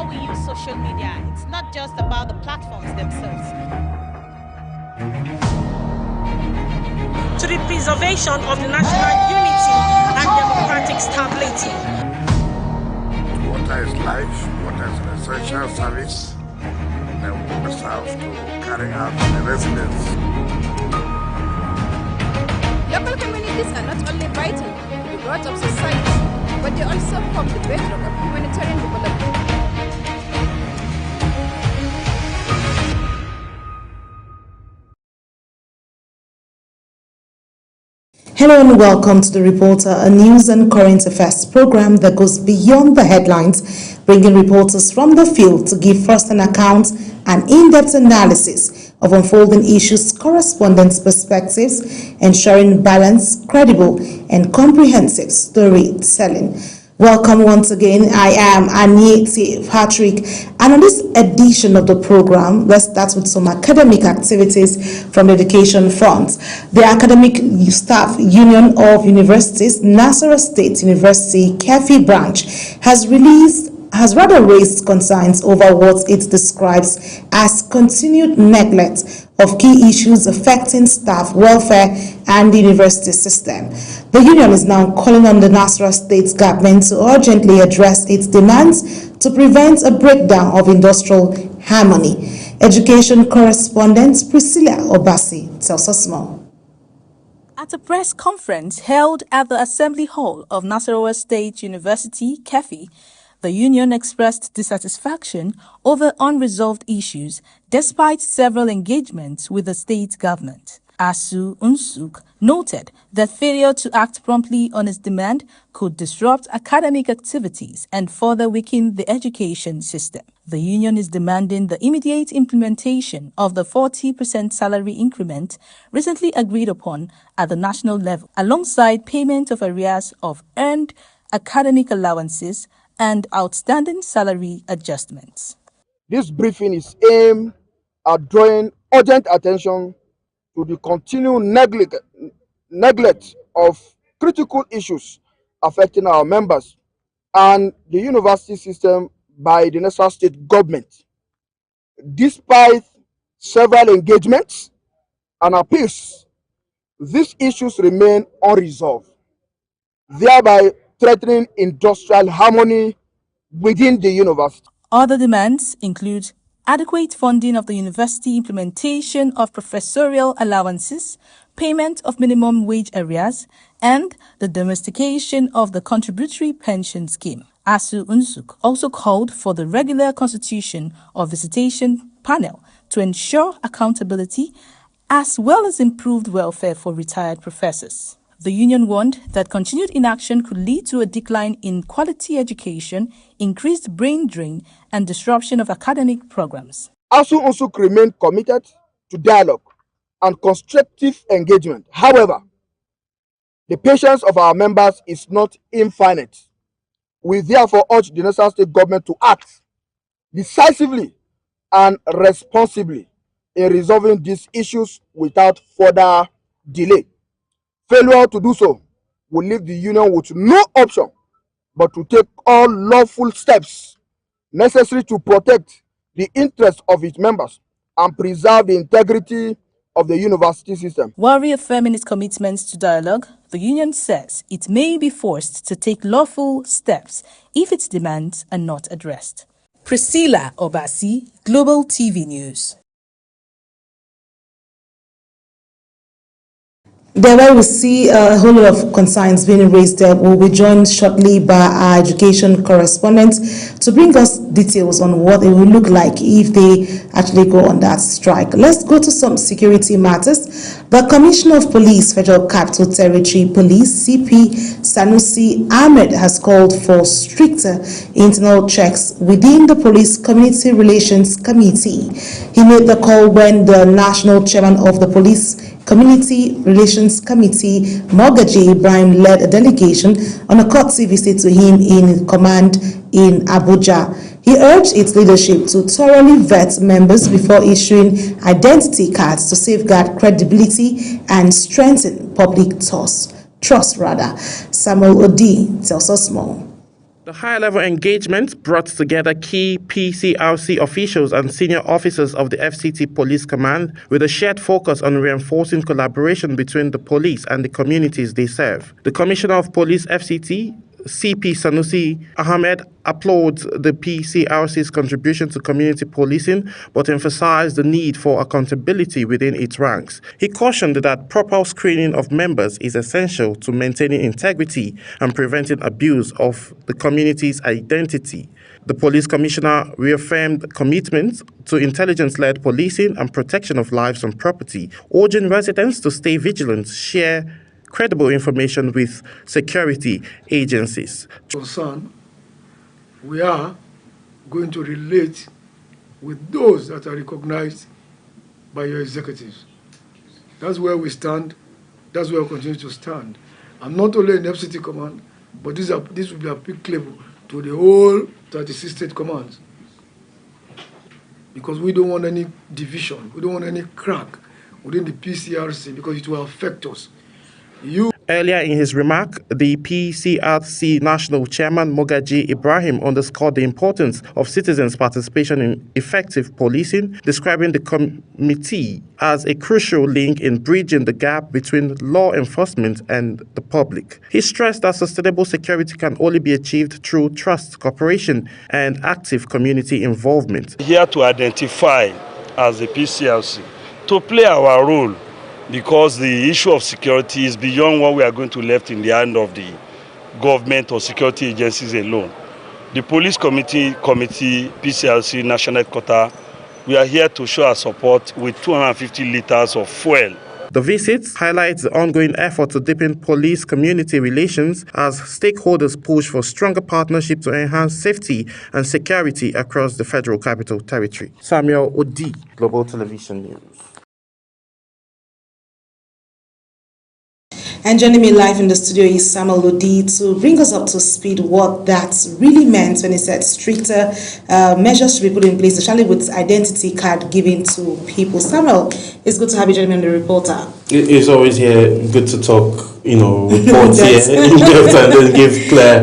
we use social media. It's not just about the platforms themselves. To the preservation of the national unity and democratic stability. Water is life, water is an essential service that we serve to carry out the residents. Local communities are not only vital to the growth of society, but they also form the bedrock of humanitarian development. Hello and welcome to The Reporter, a news and current affairs program that goes beyond the headlines, bringing reporters from the field to give first-hand accounts and in-depth analysis of unfolding issues, correspondent perspectives, ensuring balanced, credible, and comprehensive storytelling. Welcome once again. I am Anieti Patrick, and on this edition of the program, let's start with some academic activities from the education front. The Academic Staff Union of Universities, Nasarawa State University, KEFI branch, has raised concerns over what it describes as continued neglect of key issues affecting staff welfare and the university system. The union is now calling on the Nasarawa State government to urgently address its demands to prevent a breakdown of industrial harmony. Education correspondent Priscilla Obasi tells us more. At a press conference held at the Assembly Hall of Nasarawa State University, KEFI, the union expressed dissatisfaction over unresolved issues despite several engagements with the state government. Asu Unsuk noted that failure to act promptly on its demand could disrupt academic activities and further weaken the education system. The union is demanding the immediate implementation of the 40% salary increment recently agreed upon at the national level, alongside payment of arrears of earned academic allowances and outstanding salary adjustments. This briefing is aimed at drawing urgent attention to the continued neglect of critical issues affecting our members and the university system by the Nasarawa State government. Despite several engagements and appeals, these issues remain unresolved, thereby threatening industrial harmony within the university. Other demands include adequate funding of the university, implementation of professorial allowances, payment of minimum wage arrears, and the domestication of the contributory pension scheme. Asu Unsuk also called for the regular constitution of visitation panel to ensure accountability as well as improved welfare for retired professors. The union warned that continued inaction could lead to a decline in quality education, increased brain drain, and disruption of academic programs. ASU Unsuk remained committed to dialogue and constructive engagement. However, the patience of our members is not infinite. We therefore urge the Nasarawa State government to act decisively and responsibly in resolving these issues without further delay. Failure to do so will leave the union with no option but to take all lawful steps necessary to protect the interests of its members and preserve the integrity of the university system. While reaffirming its commitments to dialogue, the union says it may be forced to take lawful steps if its demands are not addressed. Priscilla Obasi, Global TV News. There where we see a whole lot of concerns being raised there. We'll be joined shortly by our education correspondent to bring us details on what it will look like if they actually go on that strike. Let's go to some security matters. The Commissioner of Police, Federal Capital Territory Police, CP Sanusi Ahmed, has called for stricter internal checks within the Police Community Relations Committee. He made the call when the National Chairman of the Police Community Relations Committee, Mogaji Ibrahim, led a delegation on a courtesy visit to him in command in Abuja. He urged its leadership to thoroughly vet members before issuing identity cards to safeguard credibility and strengthen public trust. Samuel Odi tells us more. The high-level engagement brought together key PCRC officials and senior officers of the FCT Police Command with a shared focus on reinforcing collaboration between the police and the communities they serve. The Commissioner of Police FCT, CP Sanusi Ahmed, applauds the PCRC's contribution to community policing, but emphasized the need for accountability within its ranks. He cautioned that proper screening of members is essential to maintaining integrity and preventing abuse of the community's identity. The police commissioner reaffirmed commitment to intelligence-led policing and protection of lives and property, urging residents to stay vigilant, share credible information with security agencies. Concern, we are going to relate with those that are recognized by your executives. That's where we stand. That's where we continue to stand. And not only in the FCT command, but this will be applicable to the whole 36 state commands. Because we don't want any division, we don't want any crack within the PCRC, because it will affect us. Earlier in his remark, the PCRC National Chairman Mogaji Ibrahim underscored the importance of citizens' participation in effective policing, describing the committee as a crucial link in bridging the gap between law enforcement and the public. He stressed that sustainable security can only be achieved through trust, cooperation, and active community involvement. Here to identify as the PCRC, to play our role, because the issue of security is beyond what we are going to left in the hand of the government or security agencies alone. The police committee, PCRC, National Headquarters, we are here to show our support with 250 liters of fuel. The visit highlights the ongoing effort to deepen police-community relations as stakeholders push for stronger partnership to enhance safety and security across the Federal Capital Territory. Samuel Odi, Global Television News. And joining me live in the studio is Samuel Odi to bring us up to speed what that really meant when he said stricter measures should be put in place, especially with identity card given to people. Samuel, it's good to have you joining me on The Reporter. It's always here good to talk, reports here in depth and then give clear,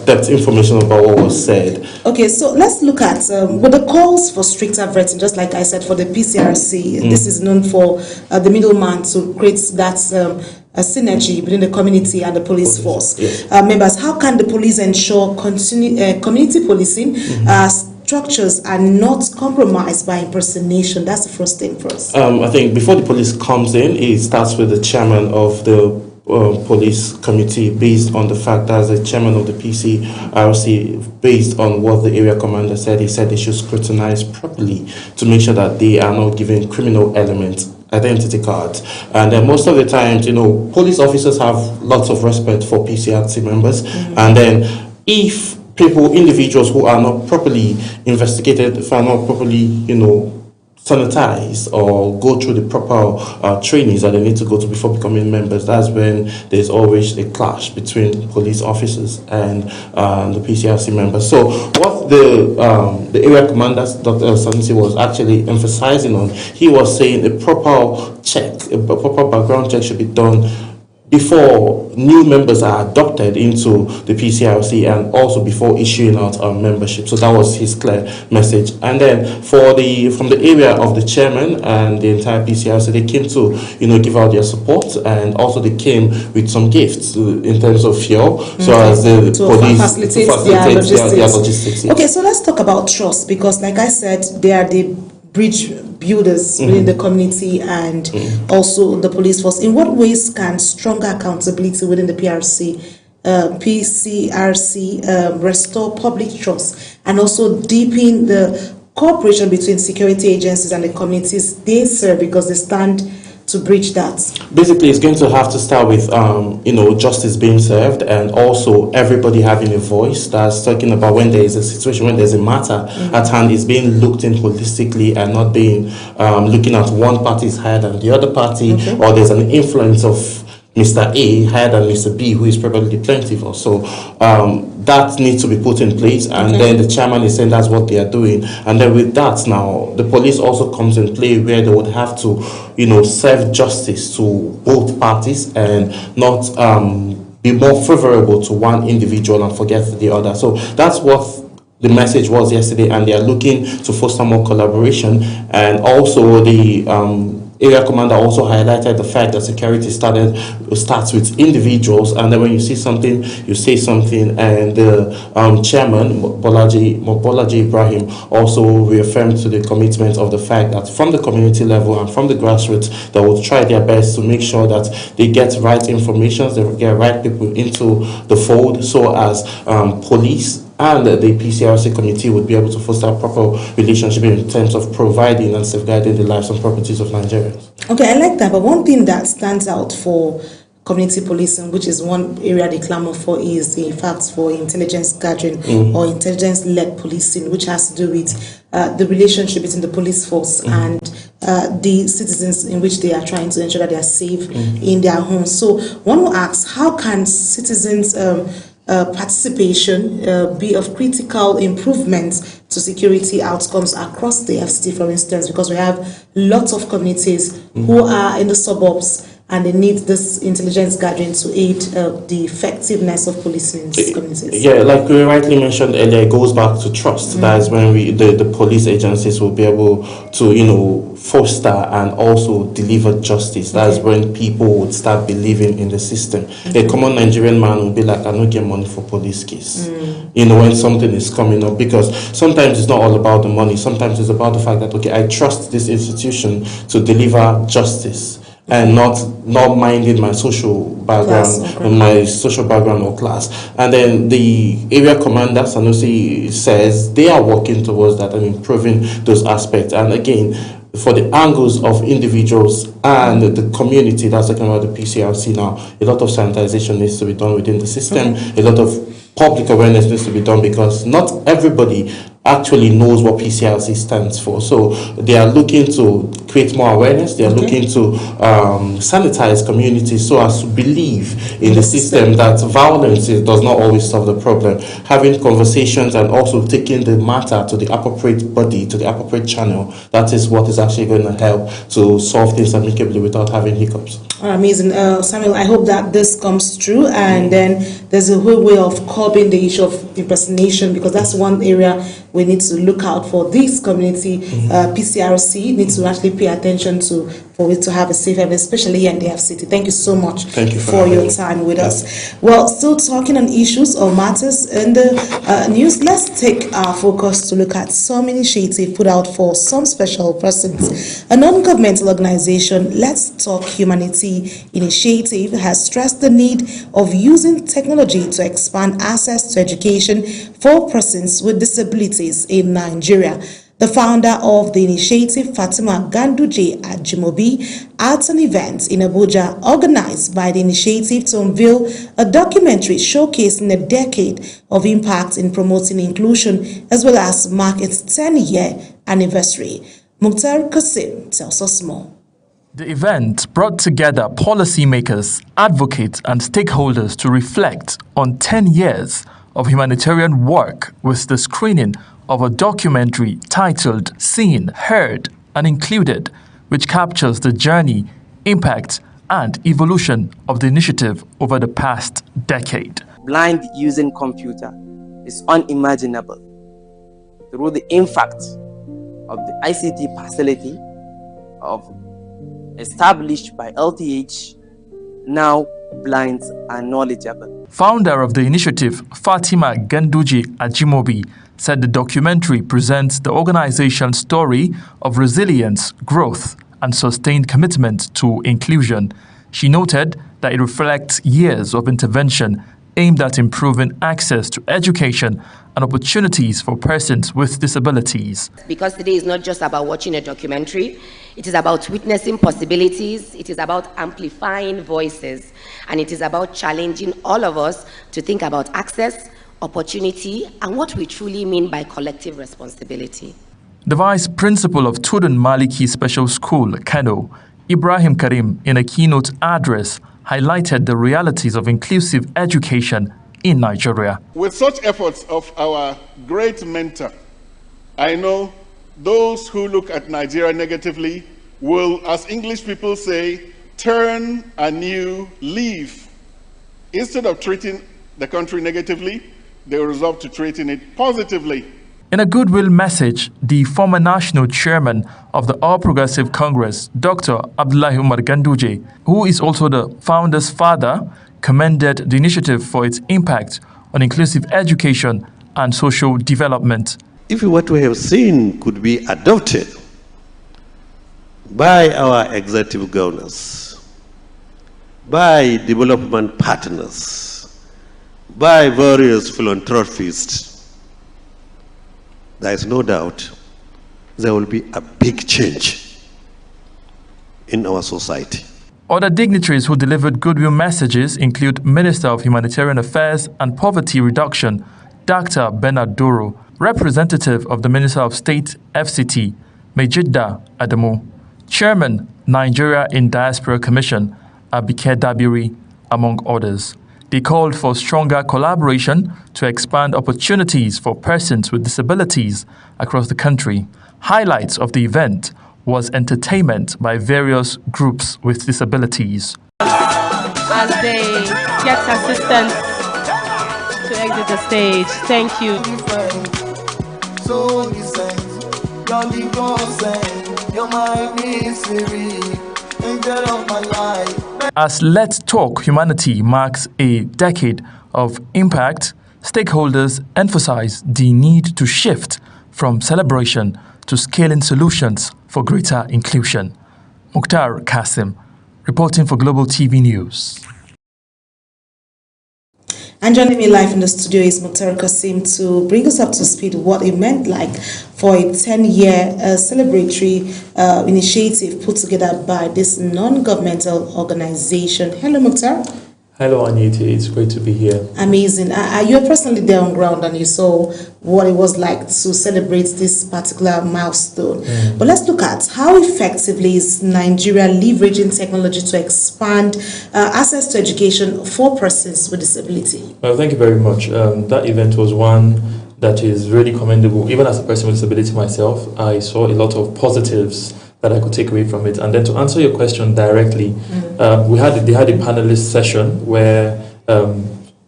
depth information about what was said. Okay, so let's look at with the calls for stricter vetting, just like I said, for the PCRC. This is known for the middleman to create that a synergy between the community and the police force. Yes. Members, how can the police ensure community policing structures are not compromised by impersonation? That's the first thing first. I think before the police comes in, it starts with the chairman of the police committee, based on the fact that as the chairman of the PCRC, based on what the area commander said, he said they should scrutinize properly to make sure that they are not giving criminal elements identity cards. And most of the times, police officers have lots of respect for PCRC members. And then if individuals who are not properly investigated, if are not properly, sanitized or go through the proper trainings that they need to go to before becoming members, that's when there's always a clash between police officers and the PCRC members. So what the area commander, Dr. Sanusi, was actually emphasizing on, he was saying a proper check, a proper background check should be done before new members are adopted into the PCRC and also before issuing out membership. So that was his clear message. And then from the area of the chairman and the entire PCRC, they came to give out their support, and also they came with some gifts in terms of fuel, so as the police facilitate their logistics. Okay, so let's talk about trust, because like I said, they are the bridge builders within the community and also the police force. In what ways can stronger accountability within the PCRC restore public trust and also deepen the cooperation between security agencies and the communities they serve, because they stand to bridge that? Basically, it's going to have to start with, justice being served, and also everybody having a voice. That's talking about when there is a situation, when there's a matter at hand, is being looked in holistically and not being looking at one party's higher than the other party, or there's an influence of Mr. A higher than Mr. B, who is probably plentiful. So that needs to be put in place, and then the chairman is saying that's what they are doing. And then with that, now the police also comes in play, where they would have to, serve justice to both parties and not be more favorable to one individual and forget the other. So that's what the message was yesterday, and they are looking to foster more collaboration. And also the area commander also highlighted the fact that security starts with individuals, and then when you see something, you say something. And the chairman, Mobolaji Ibrahim, also reaffirmed to the commitment of the fact that from the community level and from the grassroots, they will try their best to make sure that they get right information, they get right people into the fold, so as police and the PCRC committee would be able to foster a proper relationship in terms of providing and safeguarding the lives and properties of Nigerians. Okay, I like that, but one thing that stands out for community policing, which is one area they clamor for, is the fact for intelligence gathering or intelligence-led policing, which has to do with the relationship between the police force and the citizens, in which they are trying to ensure that they are safe in their homes. So one will ask, how can citizens participation be of critical improvement to security outcomes across the FCT, for instance, because we have lots of communities who are in the suburbs and they need this intelligence gathering to aid the effectiveness of policing in these communities. Yeah, like we rightly mentioned earlier, it goes back to trust. That is when the police agencies will be able to, foster and also deliver justice. That is when people would start believing in the system. A common Nigerian man will be like, I don't get money for police case. When something is coming up, because sometimes it's not all about the money. Sometimes it's about the fact that, okay, I trust this institution to deliver justice, and not minding my social background, my social background or class. And then the area commander, Sanusi, says they are working towards that and improving those aspects. And again, for the angles of individuals and the community, that's talking about the PCRC now, a lot of sanitization needs to be done within the system, a lot of public awareness needs to be done, because not everybody actually knows what PCRC stands for. So they are looking to create more awareness. They are looking to sanitize communities so as to believe in the system that violence does not always solve the problem. Having conversations and also taking the matter to the appropriate body, to the appropriate channel, that is what is actually going to help to solve things amicably without having hiccups. Amazing. Samuel, I hope that this comes true, and then there's a whole way of curbing the issue of impersonation, because that's one area we need to look out for. This community, PCRC, needs to actually pay attention to, for it to have a safe haven, especially here in the FCT. Thank you so much for your time with us. Well, still talking on issues or matters in the news, let's take our focus to look at some initiative put out for some special persons. A non-governmental organization, Let's Talk Humanity Initiative, has stressed the need of using technology to expand access to education for persons with disabilities in Nigeria. The founder of the initiative, Fatima Ganduje Ajimobi, at an event in Abuja organized by the initiative to unveil a documentary showcasing a decade of impact in promoting inclusion, as well as mark its 10-year anniversary. Mukhtar Qasim tells us more. The event brought together policymakers, advocates, and stakeholders to reflect on 10 years of humanitarian work with the screening of a documentary titled Seen, Heard, and Included, which captures the journey, impact, and evolution of the initiative over the past decade. Blind using computer is unimaginable. Through the impact of the ICT facility established by LTH, now blind and knowledgeable. Founder of the initiative, Fatima Ganduje Ajimobi, said the documentary presents the organization's story of resilience, growth, and sustained commitment to inclusion. She noted that it reflects years of intervention aimed at improving access to education and opportunities for persons with disabilities. Because today is not just about watching a documentary, it is about witnessing possibilities, it is about amplifying voices, and it is about challenging all of us to think about access, opportunity, and what we truly mean by collective responsibility. The Vice Principal of Tudun Maliki Special School, Kano, Ibrahim Karim, in a keynote address, highlighted the realities of inclusive education in Nigeria. With such efforts of our great mentor, I know those who look at Nigeria negatively will, as English people say, turn a new leaf. Instead of treating the country negatively, they resolved to treating it positively. In a goodwill message, the former national chairman of the All Progressive Congress, Dr. Abdullahi Umar Ganduje, who is also the founder's father, commended the initiative for its impact on inclusive education and social development. If what we have seen could be adopted by our executive governors, by development partners, by various philanthropists, there is no doubt there will be a big change in our society. Other dignitaries who delivered goodwill messages include Minister of Humanitarian Affairs and Poverty Reduction, Dr. Bernard Doro, Representative of the Minister of State, FCT, Mejida Adamu, Chairman, Nigeria in Diaspora Commission, Abike Dabiri, among others. They called for stronger collaboration to expand opportunities for persons with disabilities across the country. Highlights of the event was entertainment by various groups with disabilities. As they get assistance to exit the stage. Thank you. As Let's Talk Humanity marks a decade of impact, stakeholders emphasize the need to shift from celebration to scaling solutions for greater inclusion. Mukhtar Kasim, reporting for Global TV News. And joining me live in the studio is Mukhtar Kasim to bring us up to speed what it meant like for a 10-year celebratory initiative put together by this non-governmental organization. Hello, Mukhtar. Hello, Anita. It's great to be here. Amazing. You were personally there on ground and you saw what it was like to celebrate this particular milestone. But let's look at how effectively is Nigeria leveraging technology to expand access to education for persons with disability? Well, thank you very much. That event was one that is really commendable. Even as a person with disability myself, I saw a lot of positives that I could take away from it. And then to answer your question directly, they had a panelist session where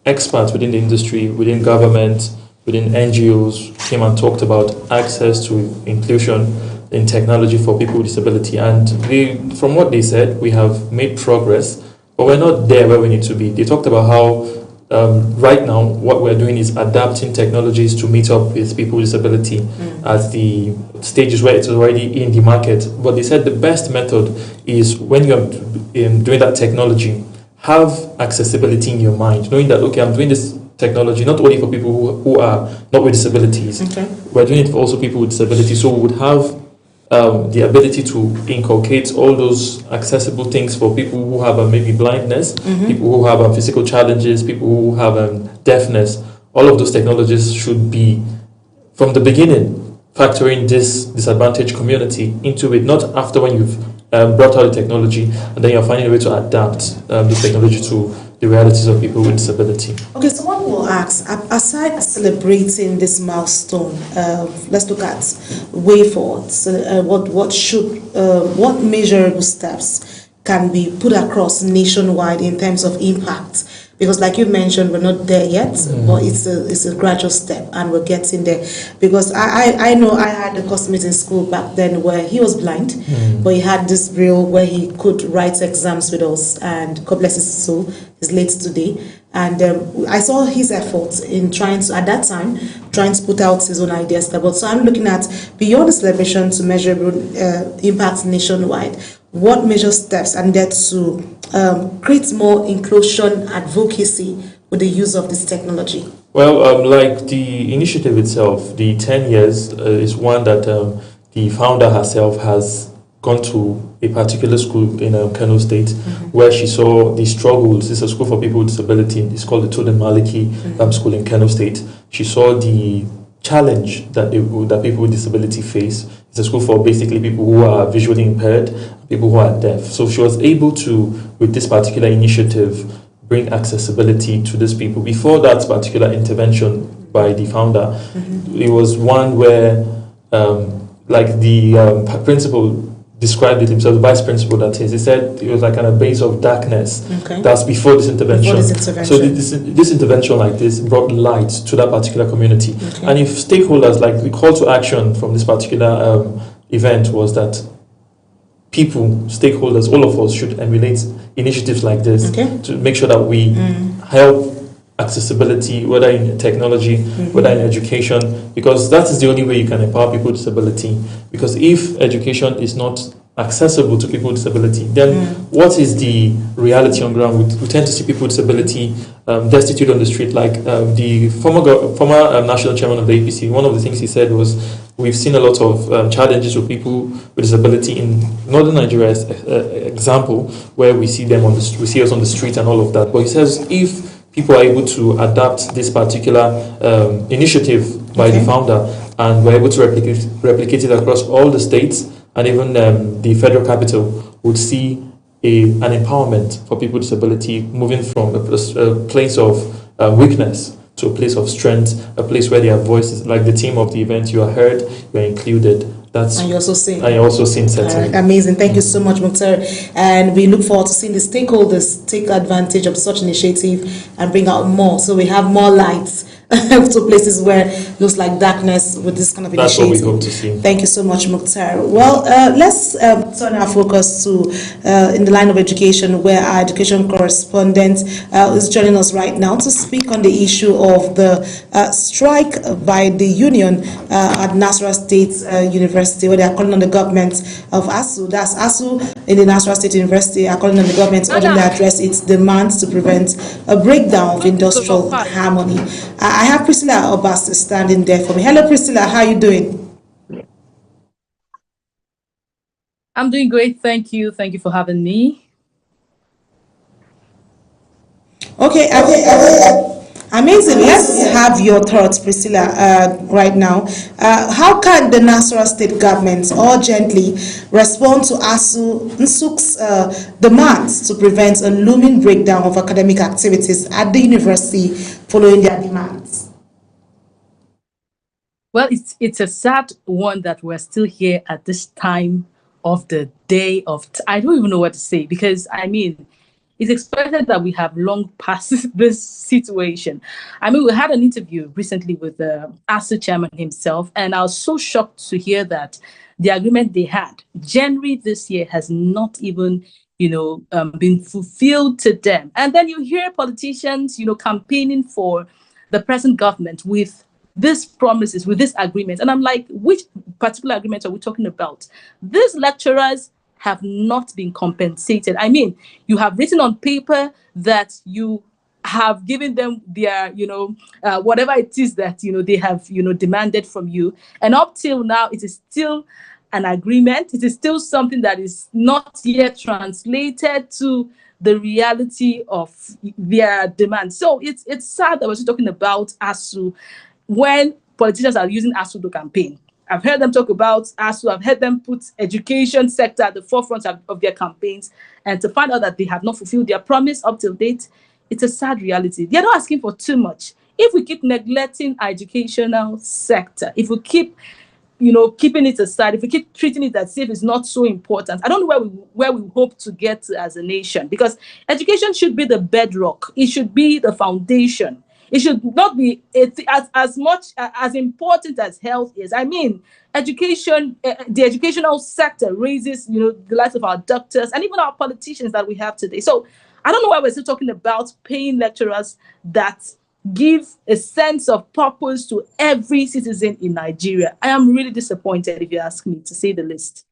experts within the industry, within government, within NGOs came and talked about access to inclusion in technology for people with disability. And from what they said, we have made progress, but we're not there where we need to be. They talked about how right now what we're doing is adapting technologies to meet up with people with disability at the stages where it's already in the market. But they said the best method is when you're doing that technology, have accessibility in your mind, knowing that, okay, I'm doing this technology not only for people who are not with disabilities, we're doing it for also people with disabilities, so we would have the ability to inculcate all those accessible things for people who have maybe blindness, people who have physical challenges, people who have deafness. All of those technologies should be, from the beginning, factoring this disadvantaged community into it, not after when you've brought out the technology and then you're finding a way to adapt the technology to the realities of people with disability. Okay, so one will ask, aside celebrating this milestone, let's look at way forward. So, what measurable steps can be put across nationwide in terms of impact? Because like you mentioned, we're not there yet, but it's a gradual step and we're getting there. Because I know I had a classmate in school back then where he was blind, but he had this braille where he could write exams with us, and God bless his soul, he's late today. And I saw his efforts in trying to, at that time, trying to put out his own ideas. But so I'm looking at beyond the celebration to measurable impact nationwide. What major steps are needed to create more inclusion advocacy with the use of this technology? Well, like the initiative itself, the 10 years is one that the founder herself has gone to a particular school in Kano State, where she saw the struggles. It's a school for people with disability. It's called the Toden Maliki School in Kano State. She saw the challenge that people with disability face. It's a school for basically people who are visually impaired, people who are deaf. So she was able to, with this particular initiative, bring accessibility to these people. Before that particular intervention by the founder, it was one where, like the principal described it himself, the vice principal that is. He said it was like a base of darkness. Okay. That's before this intervention. Before this intervention. So this intervention like this brought light to that particular community. Okay. And if stakeholders, like the call to action from this particular event was that people, stakeholders, all of us should emulate initiatives like this to make sure that we help accessibility, whether in technology, whether in education, because that is the only way you can empower people with disability. Because if education is not accessible to people with disability, then what is the reality on ground? We tend to see people with disability destitute on the street, like the former national chairman of the APC. One of the things he said was, we've seen a lot of challenges with people with disability in northern Nigeria, as example, where we see them we see us on the street and all of that. But he says if people are able to adapt this particular initiative by the founder, and we're able to replicate it across all the states, and even the federal capital, would see an empowerment for people with disability, moving from a place of weakness to a place of strength, a place where their voices, like the theme of the event, you are heard, you are included. And you also sing. And you also sing, certainly. Amazing. Thank you so much, Mukhtar. And we look forward to seeing the stakeholders take advantage of such initiative and bring out more. So we have more lights to places where it looks like darkness with this kind of initiative. That's what we hope to see. Thank you so much, Mukhtar. Well, let's turn our focus to in the line of education, where our education correspondent is joining us right now to speak on the issue of the strike by the union at Nasarawa State University, where they are calling on the government of ASU. That's ASU in the Nasarawa State University are calling on the government to urgently address its demands to prevent a breakdown of industrial harmony. I have Priscilla Obas standing there for me. Hello, Priscilla. How are you doing? I'm doing great. Thank you. Thank you for having me. Okay. Amazing. Let's have your thoughts, Priscilla, right now. How can the Nasarawa State government urgently respond to ASU Nsuk's demands to prevent a looming breakdown of academic activities at the university following their demands? Well, it's a sad one that we're still here at this time of the day I don't even know what to say, because I mean, it's expected that we have long passed this situation. I mean, we had an interview recently with the ASU chairman himself, and I was so shocked to hear that the agreement they had January this year has not even, been fulfilled to them. And then you hear politicians, campaigning for the present government with these promises, with this agreement. And I'm like, which particular agreement are we talking about? These lecturers have not been compensated. I mean, you have written on paper that you have given them their, whatever it is that, they have, demanded from you. And up till now, it is still an agreement. It is still something that is not yet translated to the reality of their demand. So it's sad that we're still talking about ASU when politicians are using ASU to campaign. I've heard them talk about ASU. I've heard them put education sector at the forefront of their campaigns, and to find out that they have not fulfilled their promise up till date, it's a sad reality. They're not asking for too much. If we keep neglecting our educational sector, if we keep, keeping it aside, if we keep treating it as if it's not so important, I don't know where we hope to get to as a nation, because education should be the bedrock. It should be the foundation. It should not be as much as important as health is. I mean, education, the educational sector raises, the lives of our doctors and even our politicians that we have today. So I don't know why we're still talking about paying lecturers that give a sense of purpose to every citizen in Nigeria. I am really disappointed, if you ask me, to say the least.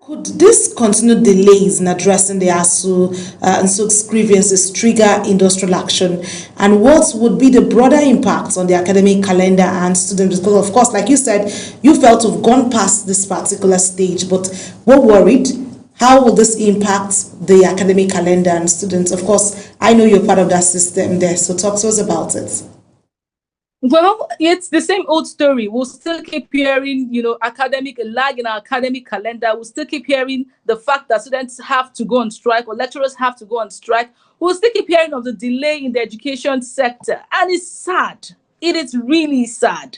Could this continued delays in addressing the ASU Nsuk's grievances trigger industrial action? And what would be the broader impact on the academic calendar and students? Because, of course, like you said, you felt to have gone past this particular stage, but we're worried. How will this impact the academic calendar and students? Of course, I know you're part of that system there, so talk to us about it. Well, it's the same old story. We'll still keep hearing, academic lag in our academic calendar. We'll still keep hearing the fact that students have to go on strike or lecturers have to go on strike. We'll still keep hearing of the delay in the education sector. And it's sad. It is really sad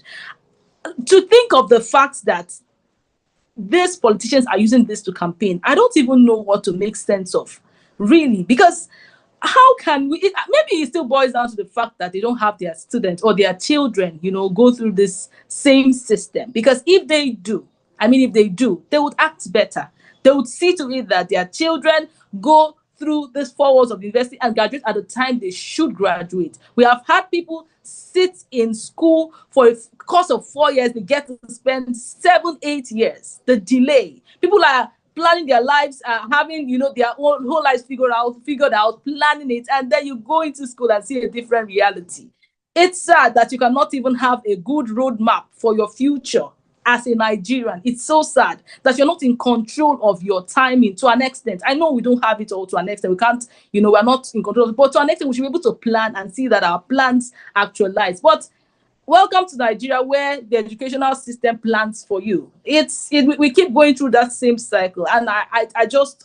to think of the fact that these politicians are using this to campaign, I don't even know what to make sense of, really, because how can we, maybe it still boils down to the fact that they don't have their students or their children, go through this same system. Because if they do, they would act better. They would see to it that their children go through this 4 years of university and graduate at the time they should graduate. We have had people sit in school for a course of 4 years. They get to spend 7-8 years. The delay. People are planning their lives, having their whole lives figured out, planning it, and then you go into school and see a different reality. It's sad that you cannot even have a good roadmap for your future as a Nigerian. It's so sad that you're not in control of your timing to an extent. I know we don't have it all to an extent. We can't, we're not in control of it, but to an extent we should be able to plan and see that our plans actualize. But welcome to Nigeria, where the educational system plans for you. We keep going through that same cycle, and I just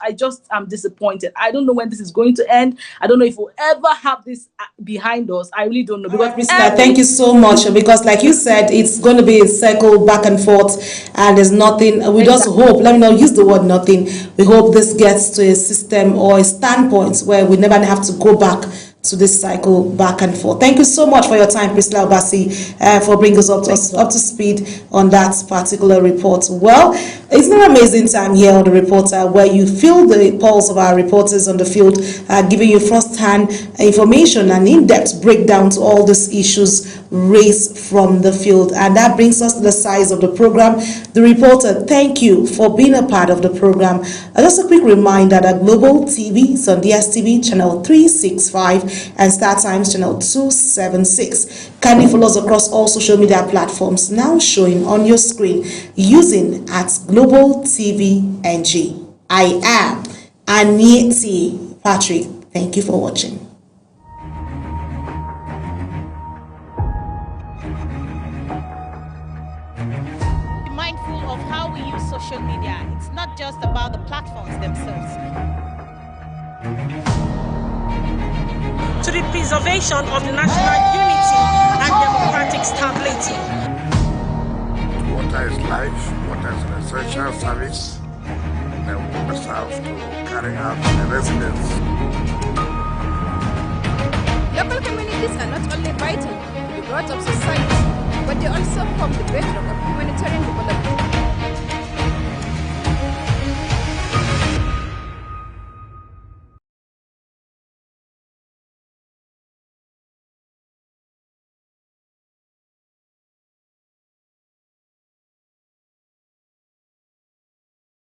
am disappointed. I don't know when this is going to end. I don't know if we'll ever have this behind us. I really don't know. Because Priscilla, thank you so much, because like you said, it's going to be a cycle back and forth, and there's nothing. We just hope, let me not use the word nothing. We hope this gets to a system or a standpoint where we never have to go back to this cycle back and forth. Thank you so much for your time, Priscilla Obasi, for bringing us up to speed on that particular report. Well, it's an amazing time here on The Reporter, where you feel the pulse of our reporters on the field, giving you first-hand information and in-depth breakdown to all these issues raised from the field. And that brings us to the size of the program. The Reporter, thank you for being a part of the program. Just a quick reminder that Global TV is on DSTV channel 365 and Star Times channel 276. Kindly follow us across all social media platforms now showing on your screen using @Global TV NG. I am Anieti Patrick. Thank you for watching. Be mindful of how we use social media. It's not just about the platforms themselves. To the preservation of the national unity and democratic stability. Water is life, water is an essential service that we must have to carry out the residents. Local communities are not only vital to the growth of society, but they also form the bedrock of humanitarian development.